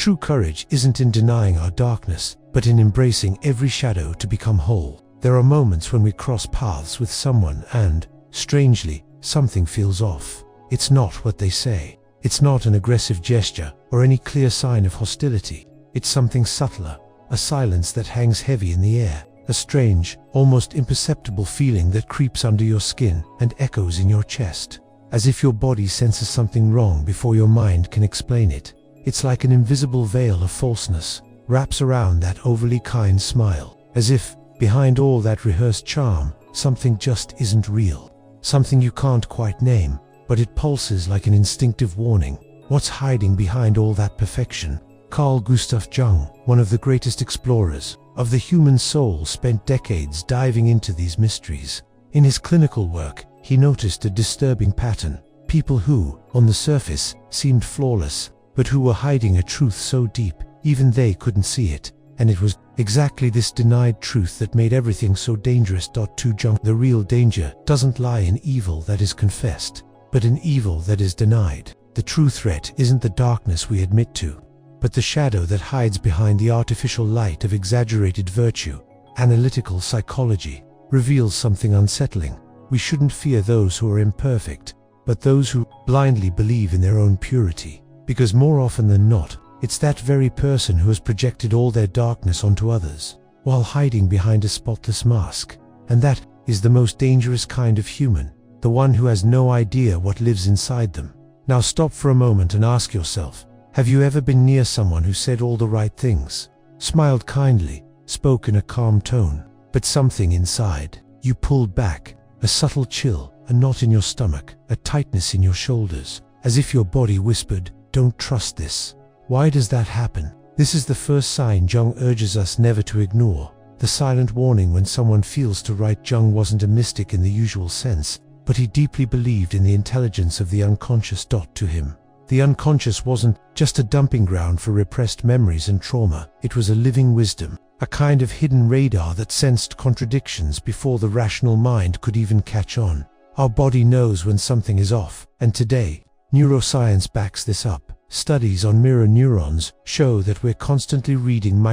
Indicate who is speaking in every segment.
Speaker 1: True courage isn't in denying our darkness, but in embracing every shadow to become whole. There are moments when we cross paths with someone and, strangely, something feels off. It's not what they say. It's not an aggressive gesture or any clear sign of hostility. It's something subtler, a silence that hangs heavy in the air, a strange, almost imperceptible feeling that creeps under your skin and echoes in your chest, as if your body senses something wrong before your mind can explain it. It's like an invisible veil of falseness wraps around that overly kind smile, as if, behind all that rehearsed charm, something just isn't real. Something you can't quite name, but it pulses like an instinctive warning. What's hiding behind all that perfection? Carl Gustav Jung, one of the greatest explorers of the human soul, spent decades diving into these mysteries. In his clinical work, he noticed a disturbing pattern. People who, on the surface, seemed flawless, but who were hiding a truth so deep, even they couldn't see it. And it was exactly this denied truth that made everything so dangerous. To Jung, the real danger doesn't lie in evil that is confessed, but in evil that is denied. The true threat isn't the darkness we admit to, but the shadow that hides behind the artificial light of exaggerated virtue. Analytical psychology reveals something unsettling. We shouldn't fear those who are imperfect, but those who blindly believe in their own purity, because more often than not, it's that very person who has projected all their darkness onto others, while hiding behind a spotless mask. And that is the most dangerous kind of human, the one who has no idea what lives inside them. Now stop for a moment and ask yourself, have you ever been near someone who said all the right things, smiled kindly, spoke in a calm tone, but something inside you pulled back, a subtle chill, a knot in your stomach, a tightness in your shoulders, as if your body whispered, "Don't trust this"? Why does that happen? This is the first sign Jung urges us never to ignore, the silent warning when someone feels to right. Jung wasn't a mystic in the usual sense, but he deeply believed in the intelligence of the unconscious. To him, the unconscious wasn't just a dumping ground for repressed memories and trauma. It was a living wisdom, a kind of hidden radar that sensed contradictions before the rational mind could even catch on. Our body knows when something is off, and today, neuroscience backs this up. Studies on mirror neurons show that we're constantly reading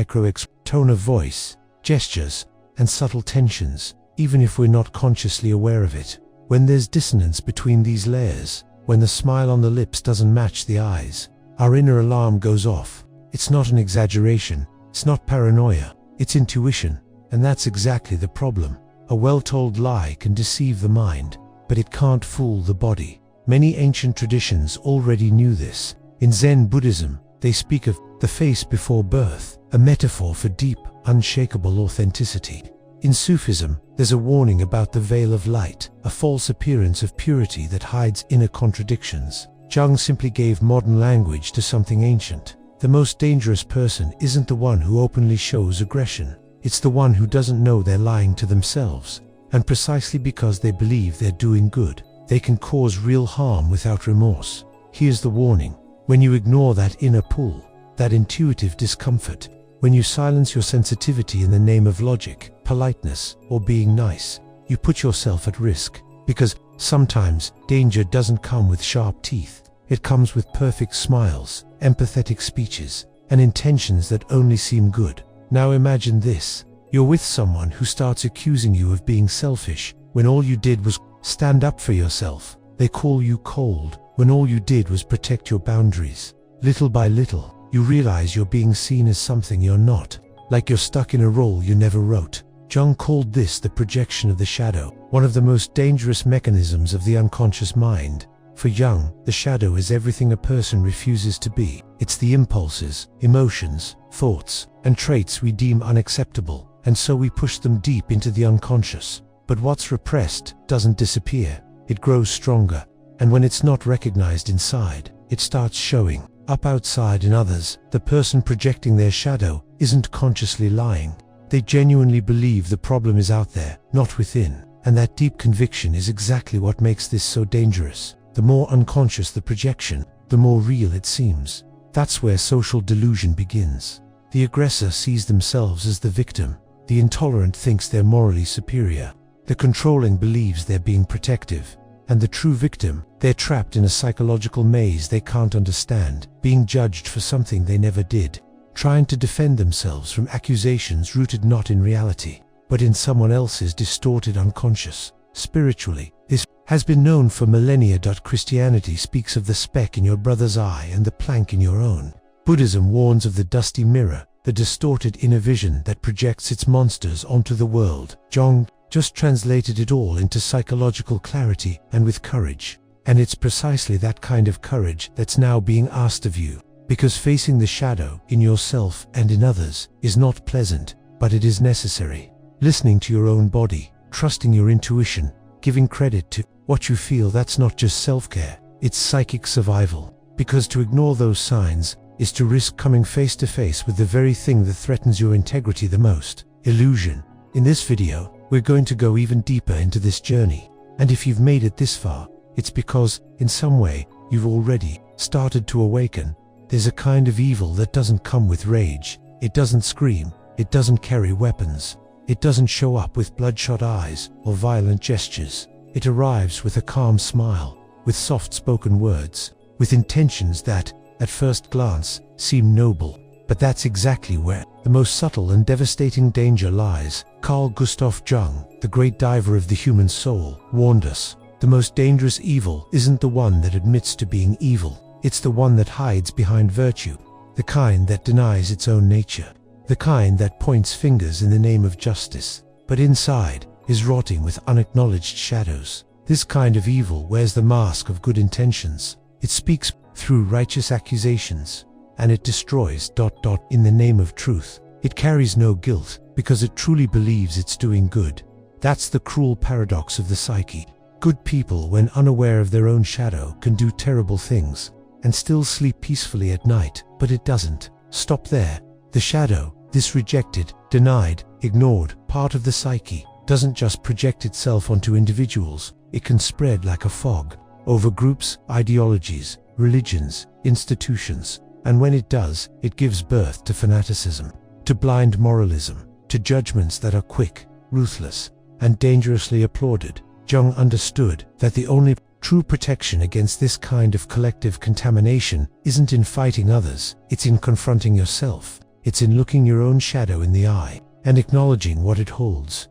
Speaker 1: tone of voice, gestures, and subtle tensions, even if we're not consciously aware of it. When there's dissonance between these layers, when the smile on the lips doesn't match the eyes, our inner alarm goes off. It's not an exaggeration, it's not paranoia, it's intuition, and that's exactly the problem. A well-told lie can deceive the mind, but it can't fool the body. Many ancient traditions already knew this. In Zen Buddhism, they speak of the face before birth, a metaphor for deep, unshakable authenticity. In Sufism, there's a warning about the veil of light, a false appearance of purity that hides inner contradictions. Jung simply gave modern language to something ancient. The most dangerous person isn't the one who openly shows aggression. It's the one who doesn't know they're lying to themselves. And precisely because they believe they're doing good, they can cause real harm without remorse. Here's the warning. When you ignore that inner pull, that intuitive discomfort, when you silence your sensitivity in the name of logic, politeness, or being nice, you put yourself at risk. Because sometimes danger doesn't come with sharp teeth. It comes with perfect smiles, empathetic speeches, and intentions that only seem good. Now imagine this. You're with someone who starts accusing you of being selfish when all you did was stand up for yourself. They call you cold when all you did was protect your boundaries. Little by little, you realize you're being seen as something you're not, like you're stuck in a role you never wrote. Jung called this the projection of the shadow, one of the most dangerous mechanisms of the unconscious mind. For Jung, the shadow is everything a person refuses to be. It's the impulses, emotions, thoughts, and traits we deem unacceptable, and so we push them deep into the unconscious. But what's repressed doesn't disappear, it grows stronger. And when it's not recognized inside, it starts showing up outside in others. The person projecting their shadow isn't consciously lying. They genuinely believe the problem is out there, not within. And that deep conviction is exactly what makes this so dangerous. The more unconscious the projection, the more real it seems. That's where social delusion begins. The aggressor sees themselves as the victim. The intolerant thinks they're morally superior. The controlling believes they're being protective. And the true victim, they're trapped in a psychological maze they can't understand, being judged for something they never did, trying to defend themselves from accusations rooted not in reality, but in someone else's distorted unconscious. Spiritually, this has been known for millennia. Christianity speaks of the speck in your brother's eye and the plank in your own. Buddhism warns of the dusty mirror, the distorted inner vision that projects its monsters onto the world. Jung just translated it all into psychological clarity and with courage. And it's precisely that kind of courage that's now being asked of you, because facing the shadow in yourself and in others is not pleasant, but it is necessary. Listening to your own body, trusting your intuition, giving credit to what you feel, that's not just self-care, it's psychic survival. Because to ignore those signs is to risk coming face to face with the very thing that threatens your integrity the most: illusion. In this video, we're going to go even deeper into this journey. And if you've made it this far, it's because, in some way, you've already started to awaken. There's a kind of evil that doesn't come with rage. It doesn't scream. It doesn't carry weapons. It doesn't show up with bloodshot eyes or violent gestures. It arrives with a calm smile, with soft-spoken words, with intentions that, at first glance, seem noble. But that's exactly where the most subtle and devastating danger lies. Carl Gustav Jung, the great diver of the human soul, warned us. The most dangerous evil isn't the one that admits to being evil. It's the one that hides behind virtue, the kind that denies its own nature, the kind that points fingers in the name of justice, but inside is rotting with unacknowledged shadows. This kind of evil wears the mask of good intentions. It speaks through righteous accusations, and it destroys ... in the name of truth. It carries no guilt, because it truly believes it's doing good. That's the cruel paradox of the psyche. Good people, when unaware of their own shadow, can do terrible things, and still sleep peacefully at night, but it doesn't stop there. The shadow, this rejected, denied, ignored part of the psyche, doesn't just project itself onto individuals. It can spread like a fog over groups, ideologies, religions, institutions. And when it does, it gives birth to fanaticism, to blind moralism, to judgments that are quick, ruthless, and dangerously applauded. Jung understood that the only true protection against this kind of collective contamination isn't in fighting others, it's in confronting yourself. It's in looking your own shadow in the eye and acknowledging what it holds.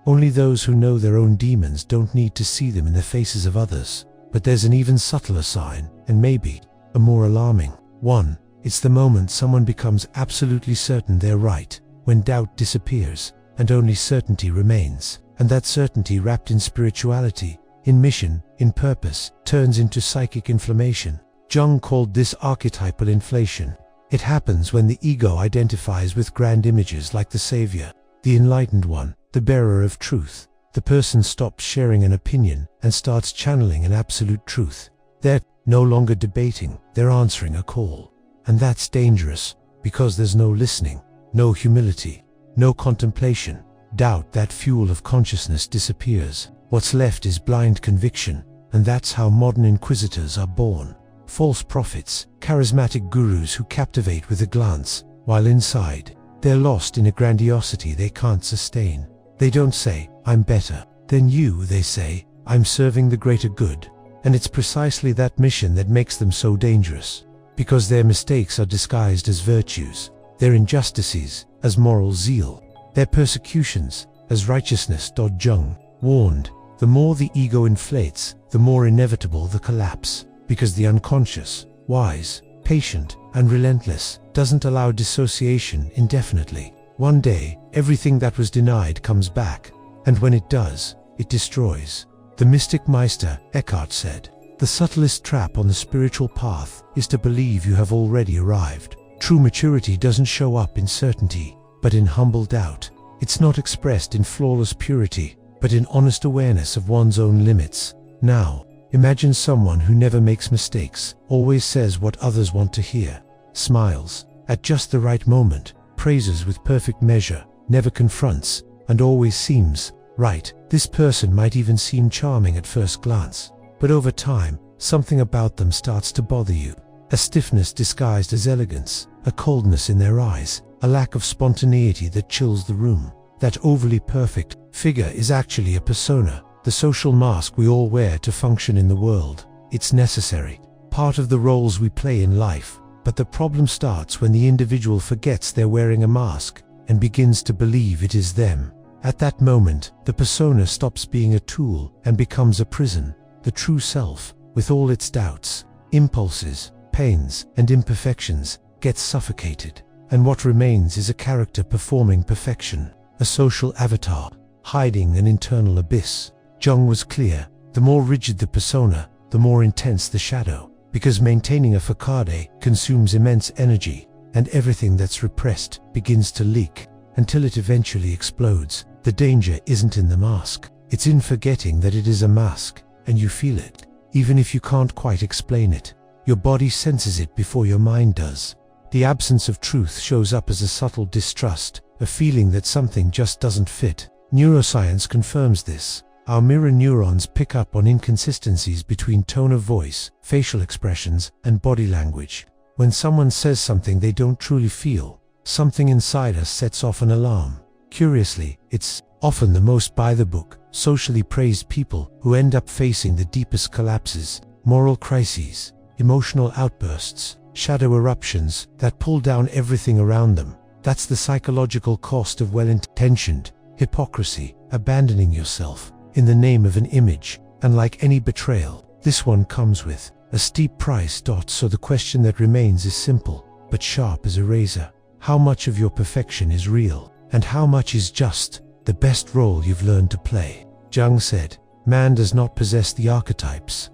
Speaker 1: Only those who know their own demons don't need to see them in the faces of others. But there's an even subtler sign, and maybe a more alarming one. It's the moment someone becomes absolutely certain they're right, when doubt disappears and only certainty remains. And that certainty, wrapped in spirituality, in mission, in purpose, turns into psychic inflammation. Jung called this archetypal inflation. It happens when the ego identifies with grand images like the savior, the enlightened one, the bearer of truth. The person stops sharing an opinion and starts channeling an absolute truth. They're no longer debating, they're answering a call. And that's dangerous, because there's no listening, no humility, no contemplation. Doubt, that fuel of consciousness, disappears. What's left is blind conviction, and that's how modern inquisitors are born. False prophets, charismatic gurus who captivate with a glance, while inside, they're lost in a grandiosity they can't sustain. They don't say, "I'm better than you," they say, "I'm serving the greater good." And it's precisely that mission that makes them so dangerous, because their mistakes are disguised as virtues, their injustices as moral zeal, their persecutions as righteousness. Jung warned, the more the ego inflates, the more inevitable the collapse, because the unconscious, wise, patient, and relentless, doesn't allow dissociation indefinitely. One day, everything that was denied comes back, and when it does, it destroys. The mystic Meister Eckhart said, "The subtlest trap on the spiritual path is to believe you have already arrived." True maturity doesn't show up in certainty, but in humble doubt. It's not expressed in flawless purity, but in honest awareness of one's own limits. Now, imagine someone who never makes mistakes, always says what others want to hear, smiles at just the right moment, praises with perfect measure, never confronts, and always seems right. This person might even seem charming at first glance, but over time, something about them starts to bother you. A stiffness disguised as elegance, a coldness in their eyes, a lack of spontaneity that chills the room. That overly perfect figure is actually a persona, the social mask we all wear to function in the world. It's necessary, part of the roles we play in life, but the problem starts when the individual forgets they're wearing a mask and begins to believe it is them. At that moment, the persona stops being a tool and becomes a prison. The true self, with all its doubts, impulses, pains, and imperfections, gets suffocated, and what remains is a character performing perfection, a social avatar, hiding an internal abyss. Jung was clear: the more rigid the persona, the more intense the shadow, because maintaining a facade consumes immense energy, and everything that's repressed begins to leak until it eventually explodes. The danger isn't in the mask, it's in forgetting that it is a mask, and you feel it, even if you can't quite explain it. Your body senses it before your mind does. The absence of truth shows up as a subtle distrust, a feeling that something just doesn't fit. Neuroscience confirms this. Our mirror neurons pick up on inconsistencies between tone of voice, facial expressions, and body language. When someone says something they don't truly feel, something inside us sets off an alarm. Curiously, it's often the most by-the-book, socially praised people who end up facing the deepest collapses, moral crises, emotional outbursts, shadow eruptions that pull down everything around them. That's the psychological cost of well-intentioned hypocrisy, abandoning yourself in the name of an image. And like any betrayal, this one comes with a steep price. So the question that remains is simple, but sharp as a razor. How much of your perfection is real, and how much is just the best role you've learned to play? Jung said, man does not possess the archetypes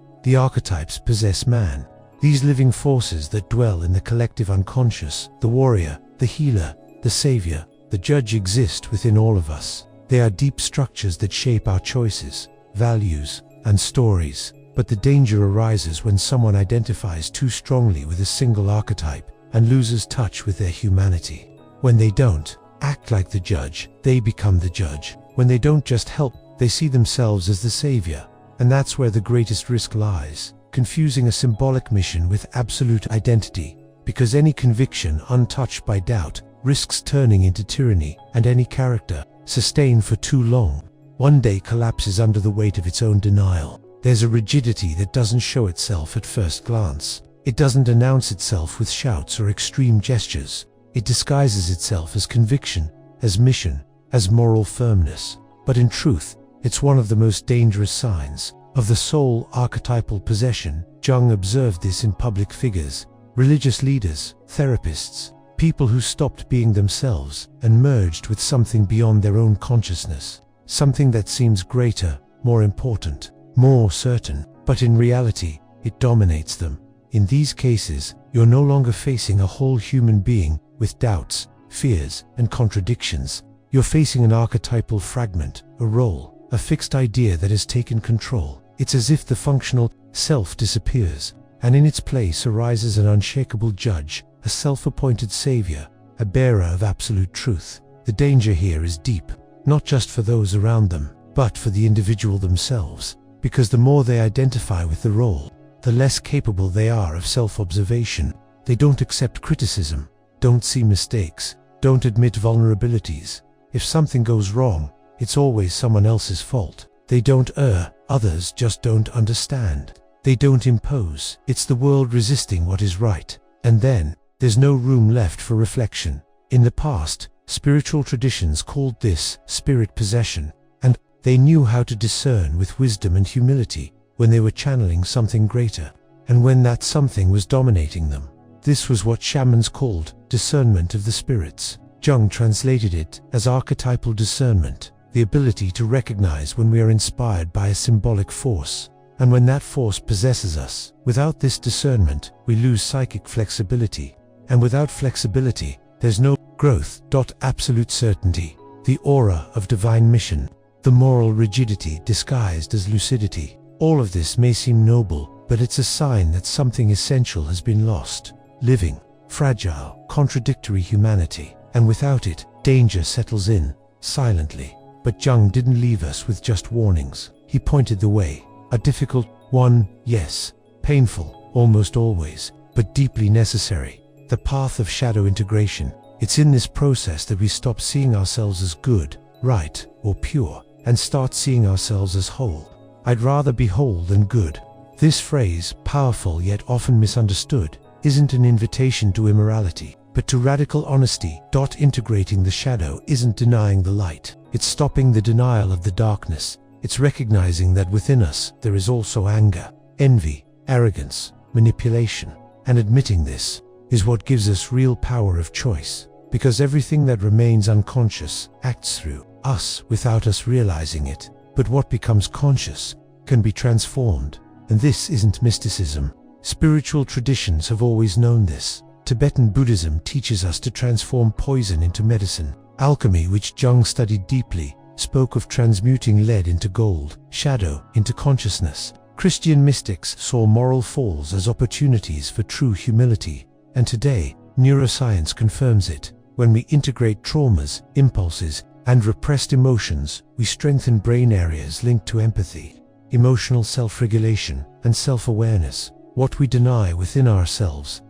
Speaker 1: possess man. These living forces that dwell in the collective unconscious, the warrior, the healer, the savior, the judge, exist within all of us. They are deep structures that shape our choices, values, and stories. But the danger arises when someone identifies too strongly with a single archetype and loses touch with their humanity. When they don't act like the judge, they become the judge. When they don't just help, they see themselves as the savior. And that's where the greatest risk lies, confusing a symbolic mission with absolute identity. Because any conviction untouched by doubt risks turning into tyranny, and any character sustained for too long one day collapses under the weight of its own denial. There's a rigidity that doesn't show itself at first glance. It doesn't announce itself with shouts or extreme gestures. It disguises itself as conviction, as mission, as moral firmness. But in truth, it's one of the most dangerous signs of the soul archetypal possession. Jung observed this in public figures, religious leaders, therapists, people who stopped being themselves and merged with something beyond their own consciousness, something that seems greater, more important, more certain, but in reality, it dominates them. In these cases, you're no longer facing a whole human being with doubts, fears, and contradictions. You're facing an archetypal fragment, a role, a fixed idea that has taken control. It's as if the functional self disappears, and in its place arises an unshakable judge, a self-appointed savior, a bearer of absolute truth. The danger here is deep, not just for those around them, but for the individual themselves, because the more they identify with the role, the less capable they are of self-observation. They don't accept criticism, don't see mistakes, don't admit vulnerabilities. If something goes wrong, it's always someone else's fault. They don't err, others just don't understand. They don't impose, it's the world resisting what is right. And then, there's no room left for reflection. In the past, spiritual traditions called this spirit possession, and they knew how to discern with wisdom and humility when they were channeling something greater, and when that something was dominating them. This was what shamans called discernment of the spirits. Jung translated it as archetypal discernment, the ability to recognize when we are inspired by a symbolic force, and when that force possesses us. Without this discernment, we lose psychic flexibility, and without flexibility, there's no growth. Absolute certainty, the aura of divine mission, the moral rigidity disguised as lucidity. All of this may seem noble, but it's a sign that something essential has been lost. Living, fragile, contradictory humanity, and without it, danger settles in, silently. But Jung didn't leave us with just warnings. He pointed the way. A difficult one, yes, painful, almost always, but deeply necessary. The path of shadow integration. It's in this process that we stop seeing ourselves as good, right, or pure, and start seeing ourselves as whole. I'd rather be whole than good. This phrase, powerful yet often misunderstood, isn't an invitation to immorality, but to radical honesty. Integrating the shadow isn't denying the light. It's stopping the denial of the darkness. It's recognizing that within us there is also anger, envy, arrogance, manipulation. And admitting this is what gives us real power of choice, because everything that remains unconscious acts through us without us realizing it. But what becomes conscious can be transformed. And this isn't mysticism. Spiritual traditions have always known this. Tibetan Buddhism teaches us to transform poison into medicine. Alchemy, which Jung studied deeply, spoke of transmuting lead into gold, shadow into consciousness. Christian mystics saw moral falls as opportunities for true humility. And today, neuroscience confirms it. When we integrate traumas, impulses, and repressed emotions, we strengthen brain areas linked to empathy, emotional self-regulation, and self-awareness. What we deny within ourselves,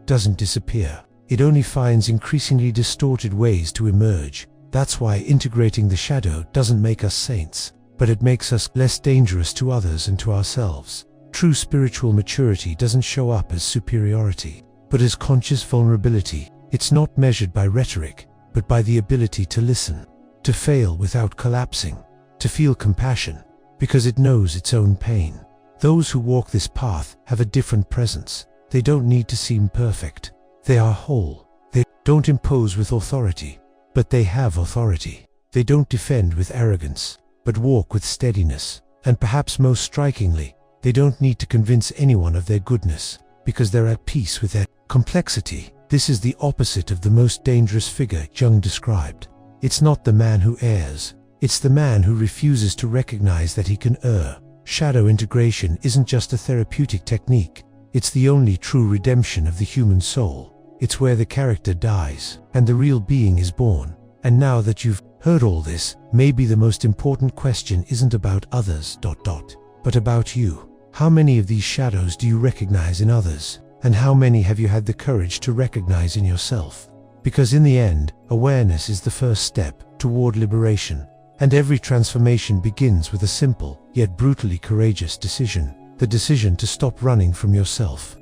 Speaker 1: doesn't disappear. It only finds increasingly distorted ways to emerge. That's why integrating the shadow doesn't make us saints, but it makes us less dangerous to others and to ourselves. True spiritual maturity doesn't show up as superiority, but as conscious vulnerability. It's not measured by rhetoric, but by the ability to listen, to fail without collapsing, to feel compassion, because it knows its own pain. Those who walk this path have a different presence. They don't need to seem perfect. They are whole. They don't impose with authority, but they have authority. They don't defend with arrogance, but walk with steadiness. And perhaps most strikingly, they don't need to convince anyone of their goodness, because they're at peace with their complexity. This is the opposite of the most dangerous figure Jung described. It's not the man who errs. It's the man who refuses to recognize that he can err. Shadow integration isn't just a therapeutic technique. It's the only true redemption of the human soul. It's where the character dies and the real being is born. And now that you've heard all this, maybe the most important question isn't about others, but about you. How many of these shadows do you recognize in others? And how many have you had the courage to recognize in yourself? Because in the end, awareness is the first step toward liberation. And every transformation begins with a simple, yet brutally courageous decision. The decision to stop running from yourself.